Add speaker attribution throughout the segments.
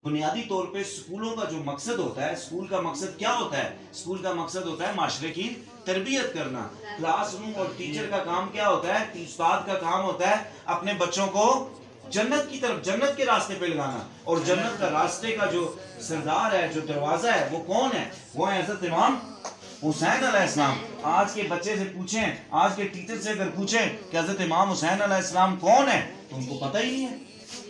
Speaker 1: बुनियादी तौर पे स्कूलों का जो मकसद होता है, स्कूल का मकसद क्या होता है? स्कूल का मकसद होता है माशरे की तरबियत करना। क्लासरूम और टीचर का काम क्या होता है? उस्ताद का काम होता है अपने बच्चों को जन्नत की तरफ, जन्नत के रास्ते पे लगाना। और जन्नत का रास्ते का जो सरदार है, जो दरवाजा है, वो कौन है? वो है हज़रत इमाम हुसैन अलैहिस्सलाम। आज के बच्चे से पूछें, आज के टीचर से अगर पूछें कि हज़रत इमाम हुसैन अलैहिस्सलाम कौन है, तो उनको पता ही नहीं है।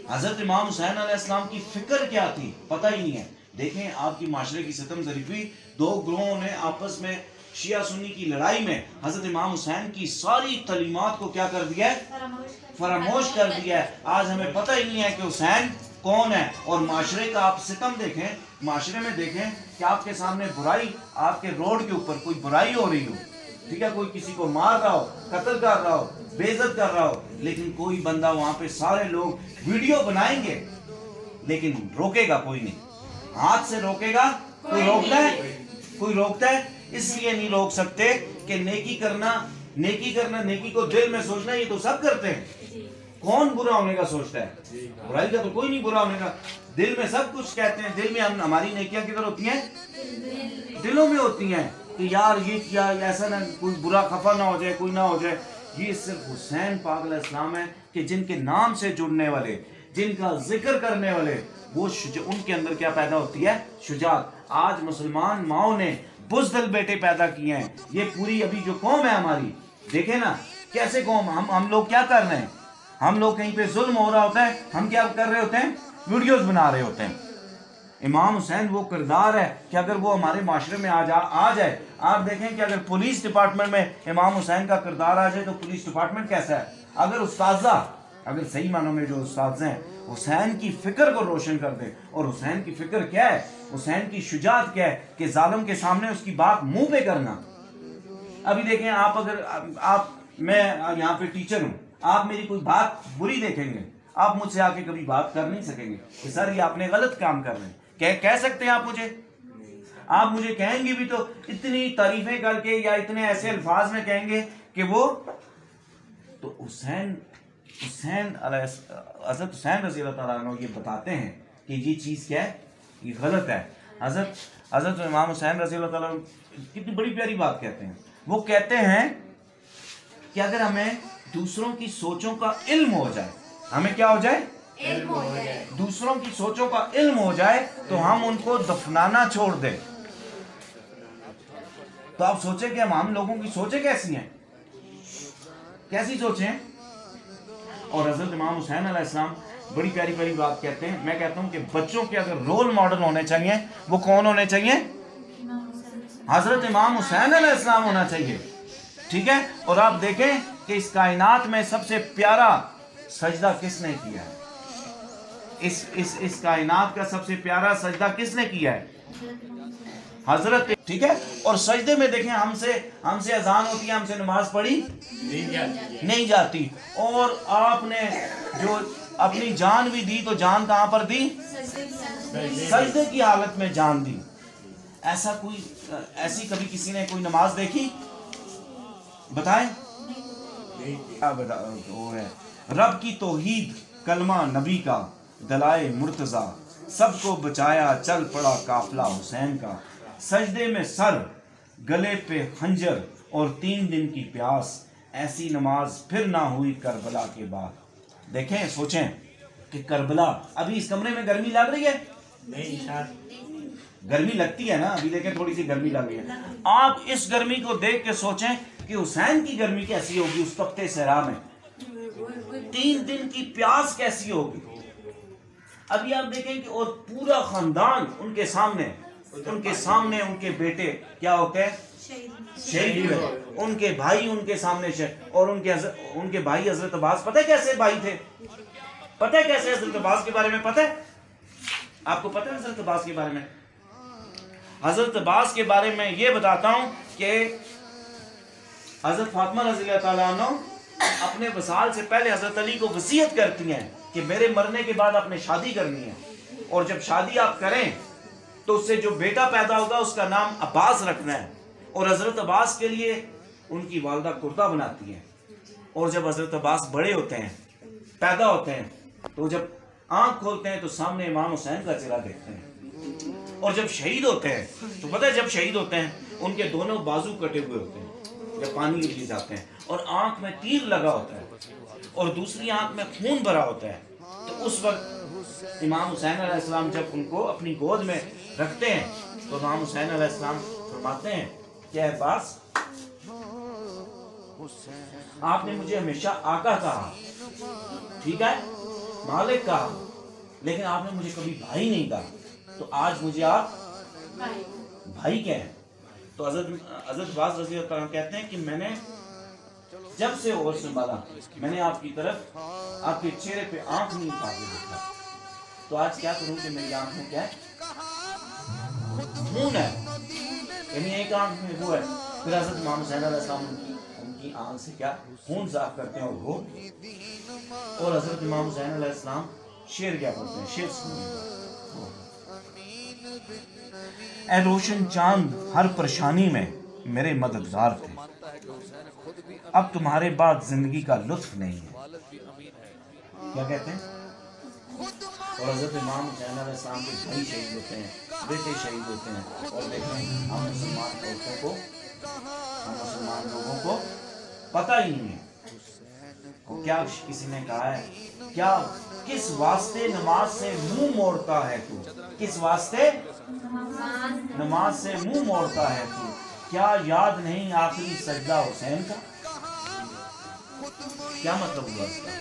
Speaker 1: हज़रत इमाम हुसैन अलैहिस्सलाम की फिक्र क्या थी, पता ही नहीं है। देखें आपकी माशरे की सितम ज़रीफ़ी, दो ग्रोहों ने आपस में शिया सुन्नी की लड़ाई में हज़रत इमाम हुसैन की सारी तलीमात को क्या कर दिया है? फरामोश कर दिया है। आज हमें पता ही नहीं है कि हुसैन कौन है। और माशरे का आप सितम देखें, माशरे में देखें कि आपके सामने बुराई, आपके रोड के ऊपर कोई बुराई हो रही हो, ठीक है, कोई किसी को मार रहा हो, कत्ल कर रहा हो, बेइज्जत कर रहा हो, लेकिन कोई बंदा वहां पे, सारे लोग वीडियो बनाएंगे लेकिन रोकेगा कोई नहीं। हाथ से रोकेगा कोई रोकता है? कोई रोकता है? इसलिए नहीं रोक सकते कि नेकी करना, नेकी को दिल में सोचना, ये तो सब करते हैं। कौन बुरा होने का सोचता है? बुराई का तो कोई नहीं बुरा होने का। दिल में सब कुछ कहते हैं। दिल में हमारी नेकियां किधर होती हैं? दिलों में होती हैं कि यार ये किया, ऐसा ना, कोई बुरा खफा ना हो जाए, कोई ना हो जाए। ये सिर्फ हुसैन पाक अलैहिस्सलाम है कि जिनके नाम से जुड़ने वाले, जिनका जिक्र करने वाले, वो उनके अंदर क्या पैदा होती है? शुजात। आज मुसलमान माओ ने बुज़दिल बेटे पैदा किए हैं। ये पूरी अभी जो कौम है हमारी, देखे ना कैसे कौम, हम लोग क्या कर रहे हैं? हम लोग कहीं पे जुल्म हो रहा होता है, हम क्या कर रहे होते हैं? वीडियोस बना रहे होते हैं। इमाम हुसैन वो किरदार है कि अगर वो हमारे माशरे में आ जाए, आप देखें कि अगर पुलिस डिपार्टमेंट में इमाम हुसैन का किरदार आ जाए तो पुलिस डिपार्टमेंट कैसा है? अगर उस्ताज़ा, अगर सही मानों में जो उस्ताद हैं हुसैन की फिक्र को रोशन कर दे। और हुसैन की फिक्र क्या है? हुसैन की शुजात क्या है? कि जालिम के सामने उसकी बात मुंह पे करना। अभी देखें आप, अगर मैं यहाँ पे टीचर हूँ, आप मेरी कोई बात बुरी देखेंगे, आप मुझसे आके कभी बात कर नहीं सकेंगे कि सर ये आपने गलत काम कर रहे हैं। कह सकते हैं आप मुझे? आप मुझे कहेंगे भी तो इतनी तारीफें करके या इतने ऐसे अल्फाज में कहेंगे कि वो तो हज़रत हुसैन रज़ी अल्लाह तआला अन्हु ये बताते हैं कि ये चीज़ क्या है? ये गलत है। हज़रत इमाम हुसैन रज़ी अल्लाह तआला कितनी बड़ी प्यारी बात कहते हैं। वो कहते हैं कि अगर हमें दूसरों की सोचों का इल्म हो जाए, हमें क्या हो जाए? इल्म हो जाए। दूसरों की सोचों का इल्म हो जाए तो हम उनको दफनाना छोड़ दें। तो आप सोचें कि हम लोगों की सोचें कैसी हैं, कैसी सोचें? और हज़रत इमाम हुसैन अलैहिस्सलाम बड़ी प्यारी प्यारी बात कहते हैं। मैं कहता हूं कि बच्चों के अगर रोल मॉडल होने चाहिए, वो कौन होने चाहिए? हज़रत इमाम हुसैन अलैहिस्सलाम होना चाहिए, ठीक है। और आप देखें कि इस कायनात में सबसे प्यारा सजदा किसने किया है? इस कायनात का सबसे प्यारा सजदा किसने किया है? हजरत, ठीक है। और सजदे में देखें, हमसे अजान होती है, हमसे नमाज पढ़ी नहीं जाती। और आपने जो अपनी जान भी दी तो जान कहां पर दी? सजदे की हालत में जान दी। ऐसी कभी किसी ने कोई नमाज देखी? बताएं। वो है रब की तौहीद, कलमा नबी का, दलाए मुर्तजा, सबको बचाया चल पड़ा काफिला हुसैन का। सजदे में सर, गले पे खंजर और 3 दिन की प्यास, ऐसी नमाज फिर ना हुई करबला के बाद। देखें, सोचें कि करबला, अभी इस कमरे में गर्मी लग रही है? नहीं सर, गर्मी लगती है ना। अभी देखें थोड़ी सी गर्मी लग रही है। आप इस गर्मी को देख के सोचें कि हुसैन की गर्मी कैसी होगी उस तख्ते सहरा में। 3 दिन की प्यास कैसी होगी। अभी आप देखें कि और पूरा खानदान उनके सामने उनके बेटे क्या होते हैं? शहीद हुए। उनके भाई उनके सामने और उनके भाई हजरत अब्बास, पता है कैसे भाई थे? पता है कैसे हजरत अब्बास के बारे में पता है? आपको पता है हजरत अब्बास के बारे में? हजरत अब्बास के बारे में ये बताता हूं कि हजरत फातिमा रज़ी अल्लाह तआला अन्हा अपने वसाल से पहले हजरत अली को वसीयत करती हैं कि मेरे मरने के बाद आपने शादी करनी है, और जब शादी आप करें तो उससे जो बेटा पैदा होगा उसका नाम अब्बास रखना है। और हजरत अब्बास के लिए उनकी वालदा कुर्ता बनाती है। और जब हजरत अब्बास बड़े होते हैं, पैदा होते हैं, तो जब आंख खोलते हैं तो सामने इमाम हुसैन का चेहरा देखते हैं। और जब शहीद होते हैं तो पता है, जब शहीद होते हैं उनके दोनों बाजू कटे हुए होते हैं जब पानी के लिए जाते हैं, और आंख में तीर लगा होता है और दूसरी आंख में खून भरा होता है। तो उस वक्त इमाम हुसैन अलैहिस्सलाम जब उनको अपनी गोद में रखते हैं तो इमाम हुसैन अलैहिस्सलाम फरमाते हैं कि अब्बास, आपने मुझे हमेशा आका कहा, ठीक है, मालिक कहा, लेकिन आपने मुझे कभी भाई नहीं कहा, तो आज मुझे आप भाई क्या है? तो हज़रत बाज़ रज़ी अल्लाह अन्हु कहते हैं कि मैंने जब से होश संभाला मैंने आपकी तरफ, आपके चेहरे पे आंख नहीं उठा के देखा, तो आज क्या करूं कि मेरी आंख में क्या है? खून है, यानी एक आंख में वो है। फिर हज़रत इमाम हुसैन अलैहिस्सलाम उनकी आंख से क्या खून साफ करते हैं वो, और हज़रत इमाम हुसैन अलैहिस्सलाम शेर क्या बोलते हैं? शेर सुनिए। ऐ रोशन चांद हर परेशानी में मेरे मददगार थे, अब तुम्हारे बाद जिंदगी का लुत्फ नहीं है। क्या कहते हैं? और हज़रत इमाम हुसैन अलैहिस्सलाम के भाई शहीद होते हैं, बेटे शहीद होते हैं, और देखें हम मुसलमान औरतों को, हम मुसलमान लोगों को पता ही नहीं है। और क्या किसी ने कहा है, क्या किस वास्ते नमाज से मुंह मोड़ता है तू? किस वास्ते नमाज से मुंह मोड़ता है तू? क्या याद नहीं आखिरी सजदा हुसैन का? क्या मतलब हुआ इसका?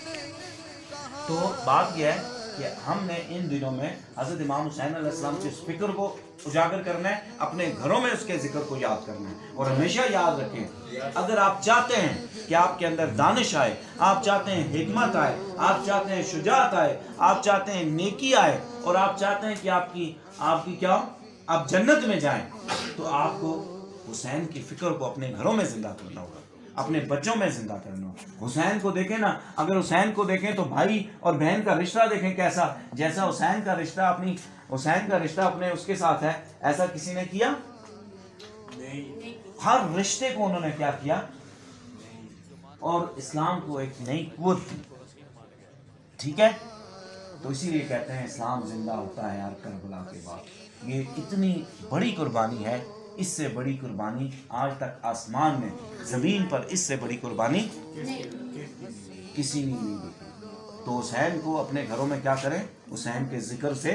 Speaker 1: तो बात यह है कि हमने इन दिनों में हज़रत इमाम हुसैन अलैहिस्सलाम के इस फिक्र को उजागर करना है, अपने घरों में उसके जिक्र को याद करना है। और हमेशा याद रखें, अगर आप चाहते हैं कि आपके अंदर दानिश आए, आप चाहते हैं हिकमत आए, आप चाहते हैं शुजात आए, आप चाहते हैं नेकी आए, और आप चाहते हैं कि आपकी क्या, आप जन्नत में जाएं, तो आपको हुसैन की फिक्र को अपने घरों में जिंदा करना होगा, अपने बच्चों में जिंदा करना होगा। हुसैन को देखें ना, अगर हुसैन को देखें तो भाई और बहन का रिश्ता देखें कैसा, जैसा हुसैन का रिश्ता अपने उसके साथ है, ऐसा किसी ने किया नहीं। हर रिश्ते को उन्होंने क्या किया, और इस्लाम को एक नई कुव्वत दी, ठीक है। तो इसीलिए कहते हैं इस्लाम जिंदा होता है यार करबला के बाद। ये इतनी बड़ी कुर्बानी है, इससे बड़ी कुर्बानी आज तक आसमान में, जमीन पर इससे बड़ी कुर्बानी किसी ने नहीं देखी। तो हुसैन को अपने घरों में क्या करें, हुसैन के जिक्र से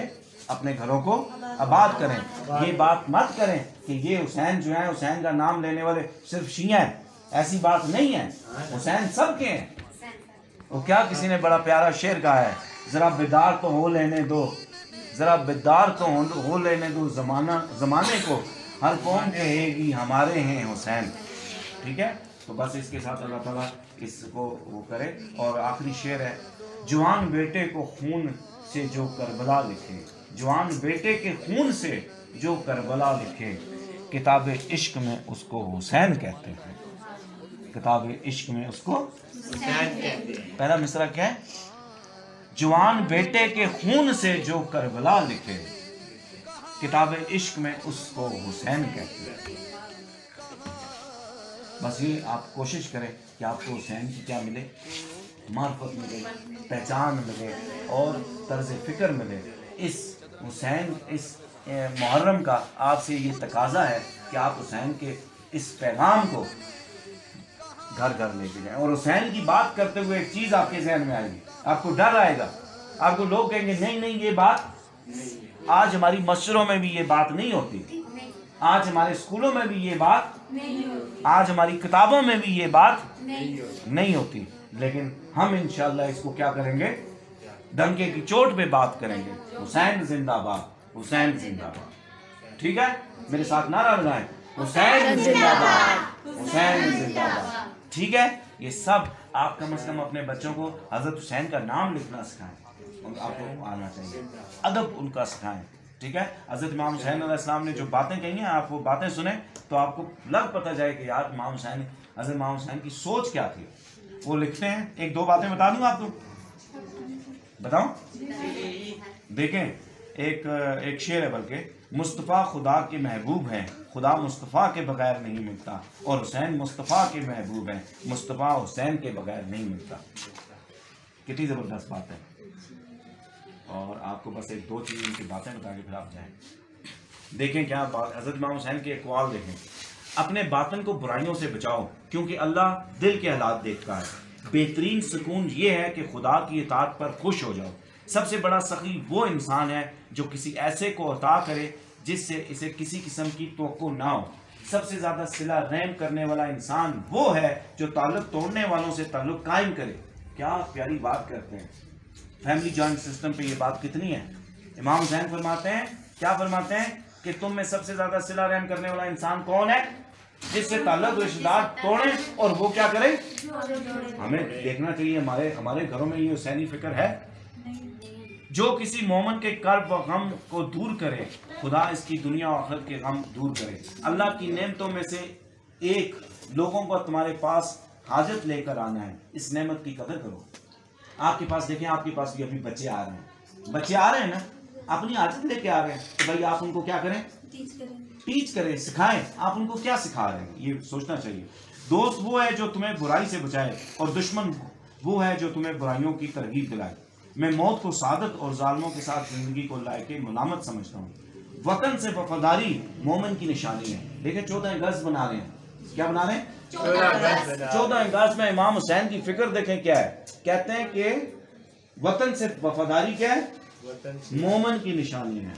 Speaker 1: अपने घरों को आबाद करें। ये बात मत करें कि ये हुसैन जो है, हुसैन का नाम लेने वाले सिर्फ शिया हैं, ऐसी बात नहीं है, हुसैन सबके हैं। वो क्या किसी ने बड़ा प्यारा शेर कहा है, जरा बेदार तो हो लेने दो, जरा बेदार तो हो लेने दो जमाने को, हर कौम कहेगी हमारे हैं हुसैन, ठीक है। तो बस इसके साथ अल्लाह ताला इसको वो करे। और आखिरी शेर है, जवान बेटे को खून से जो करबला लिखे, जवान बेटे के खून से जो करबला लिखे, किताब इश्क में उसको हुसैन कहते हैं, किताब इश्क में उसको हुसैन कहते हैं। पहला मिसरा क्या है, जवान बेटे के खून से जो करबला लिखे, किताब इश्क में उसको हुसैन कहते हैं। बस ये आप कोशिश करें कि आपको हुसैन की क्या मिले, मार्फत मिले, पहचान मिले और तर्ज फिक्र मिले। इस हुसैन, इस मुहर्रम का आपसे ये तकाजा है कि आप हुसैन के इस पैगाम को घर घर लेके जाएं। और हुसैन की बात करते हुए एक चीज़ आपके जहन में आएगी, आपको डर आएगा, आपको लोग कहेंगे नहीं ये बात, आज हमारी मस्जिदों में भी ये बात नहीं होती, आज हमारे स्कूलों में भी ये बात नहीं होती, आज हमारी किताबों में भी ये बात नहीं होती, लेकिन हम इंशाअल्लाह इसको क्या करेंगे, डंके की चोट पे बात करेंगे, हुसैन जिंदाबाद, हुसैन जिंदाबाद। ठीक है, मेरे साथ नारा लगाएं, हुसैन जिंदाबाद, हुसैन जिंदाबाद। ठीक है, ये सब आप कम से कम अपने बच्चों को हजरत हुसैन का नाम लिखना सिखाएं, आपको आना चाहिए, अदब उनका सिखाएं। ठीक है, हजरत इमाम हुसैन अलैहिस्सलाम ने जो बातें कही हैं, आप वो बातें सुने तो आपको लग पता जाए कि यार इमाम हुसैन, हजरत इमाम हुसैन की सोच क्या थी। वो लिखते हैं, एक दो बातें बता दूं आपको, बताऊं? देखें, एक शेर है, बल्कि मुस्तफ़ा खुदा के महबूब हैं, खुदा मुस्तफ़ा के बगैर नहीं मिलता, और हुसैन मुस्तफ़ा के महबूब हैं, मुस्तफ़ा हुसैन के बगैर नहीं मिलता। कितनी ज़बरदस्त बात है। और आपको बस एक दो चीज़ की बातें बता के फिर आप जाएँ। देखें क्या बात, हज़रत इमाम हुसैन के अक़वाल देखें। अपने बातन को बुराइयों से बचाओ क्योंकि अल्लाह दिल के हालात देखता है। बेहतरीन सुकून ये है कि खुदा की इताअत पर खुश हो जाओ। सबसे बड़ा सखी वो इंसान है जो किसी ऐसे को अता करे जिससे इसे किसी किस्म की तवक्को ना हो। सबसे ज़्यादा सिला रहम करने वाला इंसान वो है जो ताल्लुक़ तोड़ने वालों से ताल्लुक़ कायम करे। क्या प्यारी बात करते हैं। फैमिली जॉइंट सिस्टम पे ये बात कितनी है। इमाम हुसैन फरमाते हैं, क्या फरमाते हैं कि तुम में सबसे ज़्यादा सिला रहम करने वाला इंसान कौन है, जिससे ताल्लुक़ रिश्तेदार तोड़े और वो क्या करे। हमें देखना चाहिए हमारे घरों में ये हुसैनी फिक्र है। जो किसी मोमन के कर्ब व गम को दूर करे खुदा इसकी दुनिया और आखिरत के गम दूर करे। अल्लाह की नेमतों में से एक लोगों को तुम्हारे पास हाजत लेकर आना है, इस नेमत की कदर करो। आपके पास देखें, आपके पास भी अभी बच्चे आ रहे हैं, बच्चे आ रहे हैं ना, अपनी हाजत लेके आ रहे हैं, तो भाई आप उनको क्या करें, टीच करें, सिखाएं। आप उनको क्या सिखा रहे हैं ये सोचना चाहिए। दोस्त वो है जो तुम्हें बुराई से बचाए और दुश्मन वो है जो तुम्हें बुराइयों की तरगीब दिलाए। मैं मौत को सादत और जालिमों के साथ जिंदगी को लायके मुलामत समझता हूँ। वतन से वफादारी मोमिन की निशानी है। देखिए 14 अगस्त बना रहे हैं, क्या बना रहे हैं, 14 अगस्त में इमाम हुसैन की फिक्र देखें क्या है। कहते हैं कि वतन से वफादारी क्या है, मोमिन की निशानी है।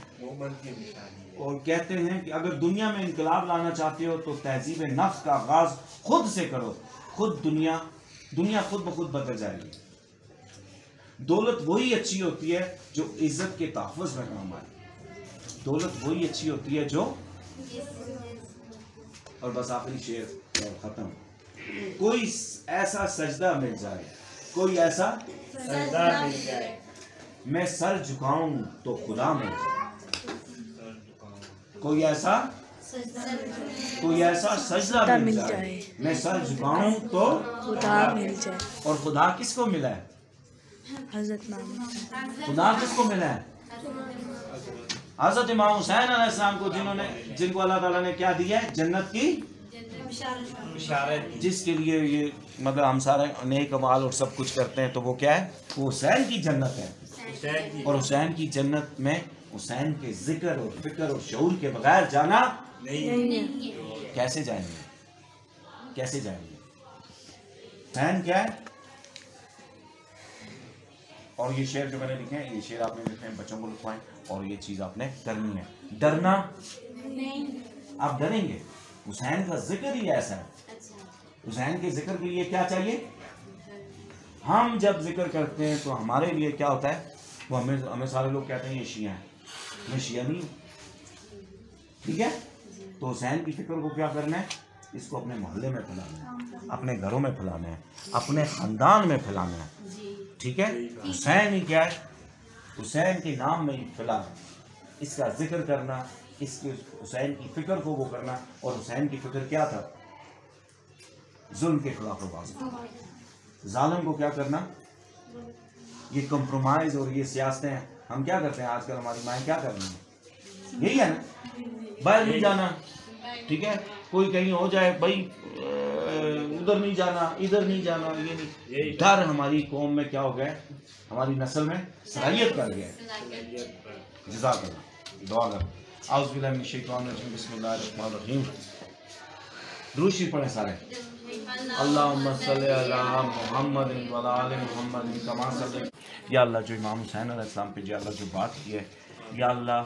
Speaker 1: और कहते हैं कि अगर दुनिया में इनकलाब लाना चाहते हो तो तहजीब नफ्स का आगाज खुद से करो, खुद दुनिया खुद ब खुद बदल जाएगी। दौलत वही अच्छी होती है जो इज्जत के तहफ़्फ़ुज़ में काम आए। दौलत वही अच्छी होती है जो, और बस आखिरी शेर और खत्म। कोई ऐसा सजदा मिल जाए, कोई ऐसा सजदा मिल जाए, मैं सर झुकाऊं तो खुदा मिल जाए। कोई ऐसा सजदा मिल जाए, मैं सर झुकाऊं तो खुदा मिल जाए। और खुदा किसको मिला है, खुदा किसको मिला है, हज़रत इमाम हुसैन अलैहिस्सलाम को, जिनको अल्लाह ताला ने क्या दिया है, जन्नत की बिशारत। जिसके लिए ये मतलब हम सारे नेक अमाल और सब कुछ करते हैं, तो वो क्या है, वो हुसैन की जन्नत है। और हुसैन की जन्नत में हुसैन के जिक्र और फिक्र और शऊर के बगैर जाना नहीं। कैसे जाएंगे, कैसे जाएंगे। फैन क्या है। और ये शेर जो मैंने लिखे हैं, ये शेर आपने लिखे हैं, बच्चों को लिखवाएं और ये चीज़ आपने करनी है। डरना नहीं, आप डरेंगे। हुसैन का जिक्र ही ऐसा है। हुसैन के जिक्र के लिए क्या चाहिए, हम जब जिक्र करते हैं तो हमारे लिए क्या होता है, वो हमें सारे लोग कहते हैं ये शिया है, मैं शिया नहीं हूँ, ठीक है। तो हुसैन की फिक्र को क्या करना है, इसको अपने मोहल्ले में फैलाना है, अपने घरों में फैलाना है, अपने ख़ानदान में फैलाना है, ठीक है। हुसैन ही क्या है, हुसैन के नाम में ही फैलाना, इसका जिक्र करना, इसके हुसैन की फिक्र को वो करना। और हुसैन की फिक्र क्या था, जुल्म के खिलाफ आवाज़, जालिम को क्या करना। ये कंप्रोमाइज़ और ये सियासतें हम क्या करते हैं आजकल, हमारी माएँ क्या कर रही हैं, यही है ना, बाहर नहीं जाना, ठीक है। कोई कहीं हो जाए, भाई उधर नहीं जाना, इधर नहीं जाना, ये नहीं। डर हमारी कौम में क्या हो गया, हमारी नस्ल में सलाहियत कर गया। जज़ाकल्लाह। दुआ कर आउज़ु बिल्लाहि मिनश शैतानिर रजीम, बिस्मिल्लाहिर रहमानिर रहीम। रूशी पढ़े सारे। अल्लाहुम्मा सल्लि अला मुहम्मदिन व अला आलि मुहम्मदिन कमा सल्लैता। या अल्लाह, जो इमाम हुसैन अलैहिस्सलाम पे या अल्लाह जो बात की है, या अल्लाह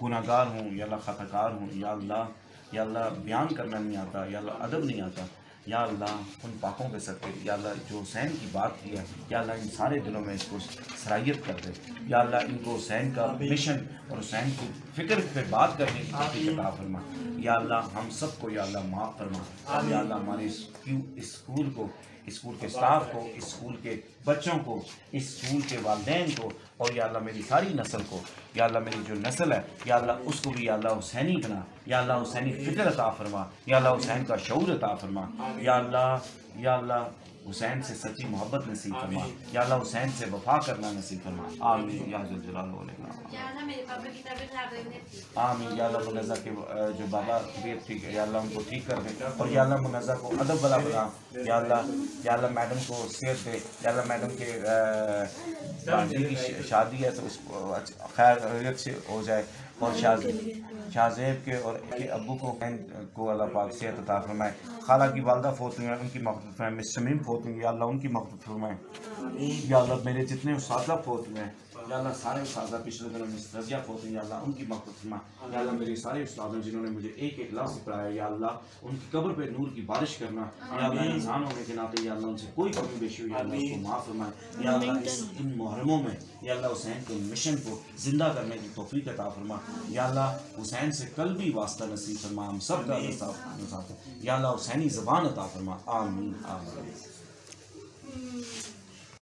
Speaker 1: गुनाहगार हूँ, या अल्लाह ख़ताकार हूँ, या अल्लाह बयान करना नहीं आता, या अल्लाह अदब नहीं आता, या अल्लाह उन पाकों के सदक़े, या अल्लाह जो हुसैन की बात की है, या अल्लाह इन सारे दिलों में इसको सराहियत कर दे। या अल्लाह इनको हुसैन का मिशन और हुसैन की फ़िक्र पे बात करने की तौफ़ीक़ अता फरमा। या अल्लाह हम सबको या अल्लाह माफ़ फरमा। या अल्लाह हमारे इस स्कूल को, स्कूल के स्टाफ को, इस स्कूल के बच्चों को, इस स्कूल के वालिदैन को, और या अल्लाह मेरी सारी नस्ल को, या अल्लाह मेरी जो नस्ल है, या अल्लाह उसको भी या अल्लाह हुसैनी बना। या अल्लाह हुसैनी फ़िक्र अता फरमा। या अल्लाह हुसैन का शऊर अता फरमा। या अल्लाह हुसैन से सच्ची मोहब्बत नसीब फरमा। या अल्लाह हुसैन से वफा करना नसीब फरमा। आमीन या ज़ुल जलाल वल इकराम। आमीन या अल्लाह मुनज़्ज़ा के जो बाबा तबीयत ठीक है या अल्लाह उनको ठीक कर दे, और या अल्लाह मुनज़्ज़ा को अदब वाला बना। या अल्लाह मैडम को सेहत दे। या अल्लाह मैडम के भांजी की शादी है तो उसको खैरियत से हो जाए, और शाहज़ेब के और के अब्बू को अल्लाह पाक सेहत अता फरमाए। खाला की वालदा फोत हुई हैं उनकी मग़फ़िरत फरमाए। मिस शमीम फोत हुई या अल्लाह उनकी मग़फ़िरत फरमाए। या अल्लाह मेरे जितने उस्ताद फोत हुए हैं या अल्लाह सारे उस्ताद पिछले दिनों में रज़िया फोत हुई या अल्लाह उनकी मग़फ़िरत फरमा। या अल्लाह मेरे सारे उस्ताद जिन्होंने मुझे एक लाख से पढ़ाया या अल्लाह उनकी कब्र पे नूर की बारिश करना। या अल्लाह इंसान होने के नाते या अल्लाह उनसे कोई कमी बेशी हुई या अल्लाह उसको माफ़ फरमाए। या अल्लाह इन मुहर्रमों में या अल्लाह हुसैन के मिशन को जिंदा करने की तौफीक अता फरमा। या अल्लाह हुसैन से कल्बी वास्ता नसीब फरमा हम सब का। या अल्लाह हुसैनी ज़बान अता फरमा। आमीन आमीन।